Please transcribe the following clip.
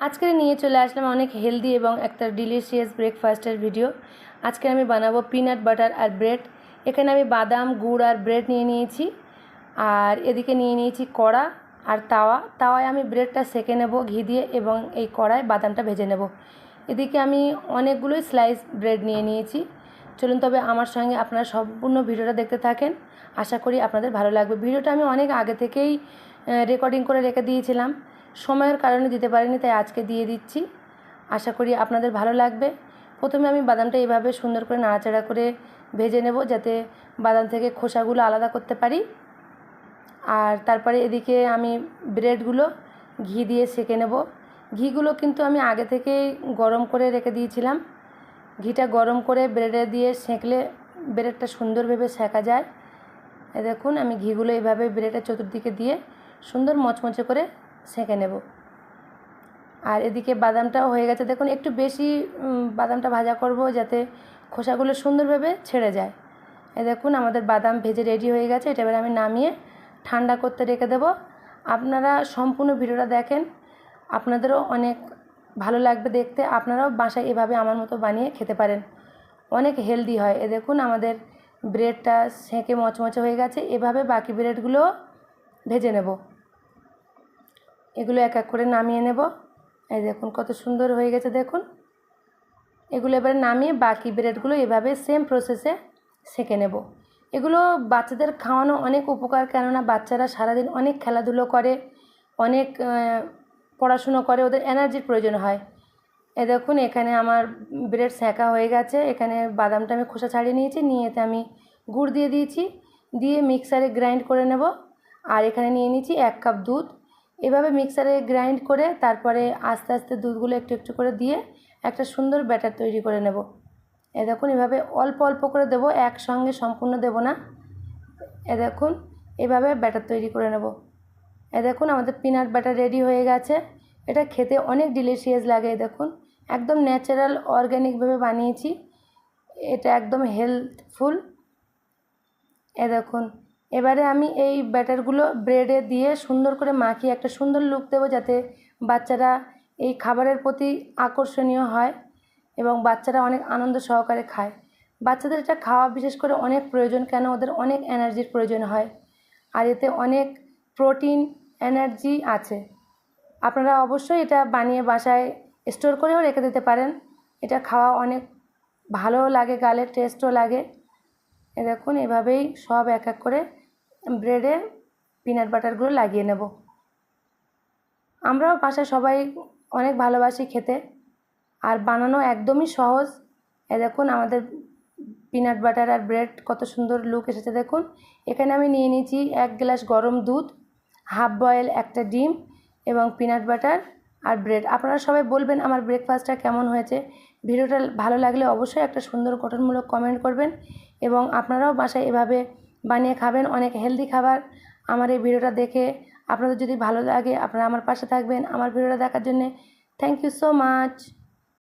আজকে নিয়ে চলে আসলাম অনেক হেলদি এবং একটা ডিলিশিয়াস ব্রেকফাস্টের ভিডিও। আজকে আমি বানাবো পিনাট বাটার আর ব্রেড। এখানে আমি বাদাম, গুড় আর ব্রেড নিয়ে নিয়েছি। আর এদিকে নিয়ে নিয়েছি কড়া আর তাওয়ায় আমি ব্রেডটা সেঁকে নেব ঘি দিয়ে, এবং এই কড়ায় বাদামটা ভেজে নেব। এদিকে আমি অনেকগুলোই স্লাইস ব্রেড নিয়ে নিয়েছি। চলুন তবে আমার সঙ্গে আপনারা সম্পূর্ণ ভিডিওটা দেখতে থাকেন। আশা করি আপনাদের ভালো লাগবে। ভিডিওটা আমি অনেক আগে থেকেই রেকর্ডিং করে রেখে দিয়েছিলাম, সময়ের কারণে দিতে পারিনি, তাই আজকে দিয়ে দিচ্ছি। আশা করি আপনাদের ভালো লাগবে। প্রথমে আমি বাদামটা এইভাবে সুন্দর করে নাড়াচাড়া করে ভেজে নেব, যাতে বাদাম থেকে খোসাগুলো আলাদা করতে পারি। আর তারপরে এদিকে আমি ব্রেডগুলো ঘি দিয়ে সেঁকে নেব। ঘিগুলো কিন্তু আমি আগে থেকেই গরম করে রেখে দিয়েছিলাম। ঘিটা গরম করে ব্রেডে দিয়ে সেঁকলে ব্রেডটা সুন্দরভাবে সেঁকা যায়। দেখুন আমি ঘিগুলো এইভাবে ব্রেডের চতুর্দিকে দিয়ে সুন্দর মচমচে করে সেঁকে নেব। আর এদিকে বাদামটাও হয়ে গেছে। দেখুন একটু বেশি বাদামটা ভাজা করব, যাতে খোসাগুলো সুন্দরভাবে ছেড়ে যায়। দেখুন আমাদের বাদাম ভেজে রেডি হয়ে গেছে। এটা এবার আমি নামিয়ে ঠান্ডা করতে রেখে দেব। আপনারা সম্পূর্ণ ভিডিওটা দেখেন, আপনাদেরও অনেক ভালো লাগবে দেখতে। আপনারাও বাসায় এভাবে আমার মতো বানিয়ে খেতে পারেন, অনেক হেলদি হয়। দেখুন আমাদের ব্রেডটা সেঁকে মচমচে হয়ে গেছে। এভাবে বাকি ব্রেডগুলো ভেজে নেব। এগুলো এক এক করে নামিয়ে নেব। এই দেখুন কত সুন্দর হয়ে গেছে। দেখুন এগুলো এবারে নামিয়ে বাকি ব্রেডগুলো এভাবে সেম প্রসেসে সেঁকে নেব। এগুলো বাচ্চাদের খাওয়ানো অনেক উপকার, কেননা বাচ্চারা সারাদিন অনেক খেলাধুলো করে, অনেক পড়াশুনো করে, ওদের এনার্জির প্রয়োজন হয়। দেখুন এখানে আমার ব্রেড সেঁকা হয়ে গেছে। এখানে বাদামটা আমি খোসা ছাড়িয়ে নিয়েছি, নিয়ে এতে আমি গুড় দিয়ে দিয়েছি, দিয়ে মিক্সারে গ্রাইন্ড করে নেব। আর এখানে নিয়ে নিয়েছি 1 কাপ দুধ। এভাবে মিক্সারে গ্রাইন্ড করে তারপরে আস্তে আস্তে দুধগুলো একটু একটু করে দিয়ে একটা সুন্দর ব্যাটার তৈরি করে নেব। দেখুন এভাবে অল্প অল্প করে দেবো, একসঙ্গে সম্পূর্ণ দেব না। দেখুন এভাবে ব্যাটার তৈরি করে নেব। দেখুন আমাদের পিনাট বাটার রেডি হয়ে গেছে। এটা খেতে অনেক ডিলিশিয়াস লাগে। দেখুন একদম ন্যাচারাল অর্গ্যানিকভাবে বানিয়েছি, এটা একদম হেলথফুল। দেখুন এবারে আমি এই ব্যাটারগুলো ব্রেডে দিয়ে সুন্দর করে মাখিয়ে একটা সুন্দর লুক দেবো, যাতে বাচ্চারা এই খাবারের প্রতি আকর্ষণীয় হয় এবং বাচ্চারা অনেক আনন্দ সহকারে খায়। বাচ্চাদের এটা খাওয়া বিশেষ করে অনেক প্রয়োজন, কেন ওদের অনেক এনার্জির প্রয়োজন হয়। আর এতে অনেক প্রোটিন, এনার্জি আছে। আপনারা অবশ্যই এটা বানিয়ে বাসায় স্টোর করেও রেখে দিতে পারেন। এটা খাওয়া অনেক ভালো লাগে, গালে টেস্টও লাগে। দেখুন এভাবেই সব এক এক করে ব্রেডে পিনাট বাটারগুলো লাগিয়ে নেব। আমরাও বাসায় সবাই অনেক ভালোবাসি খেতে, আর বানানো একদমই সহজ। দেখুন আমাদের পিনাট বাটার আর ব্রেড কত সুন্দর লুক এসেছে। দেখুন এখানে আমি নিয়ে নিয়েছি 1 গ্লাস গরম দুধ, হাফ বয়েল একটা ডিম এবং পিনাট বাটার আর ব্রেড। আপনারা সবাই বলবেন আমার ব্রেকফাস্টটা কেমন হয়েছে। ভিডিওটা ভালো লাগলে অবশ্যই একটা সুন্দর গঠনমূলক কমেন্ট করবেন, এবং আপনারাও বাসায় এভাবে বানিয়ে খাবেন, অনেক হেলদি খাবার। আমার এই ভিডিওটা দেখে আপনাদের যদি ভালো লাগে, আপনারা আমার পাশে থাকবেন। আমার ভিডিওটা দেখার জন্যে থ্যাংক ইউ সো মাচ।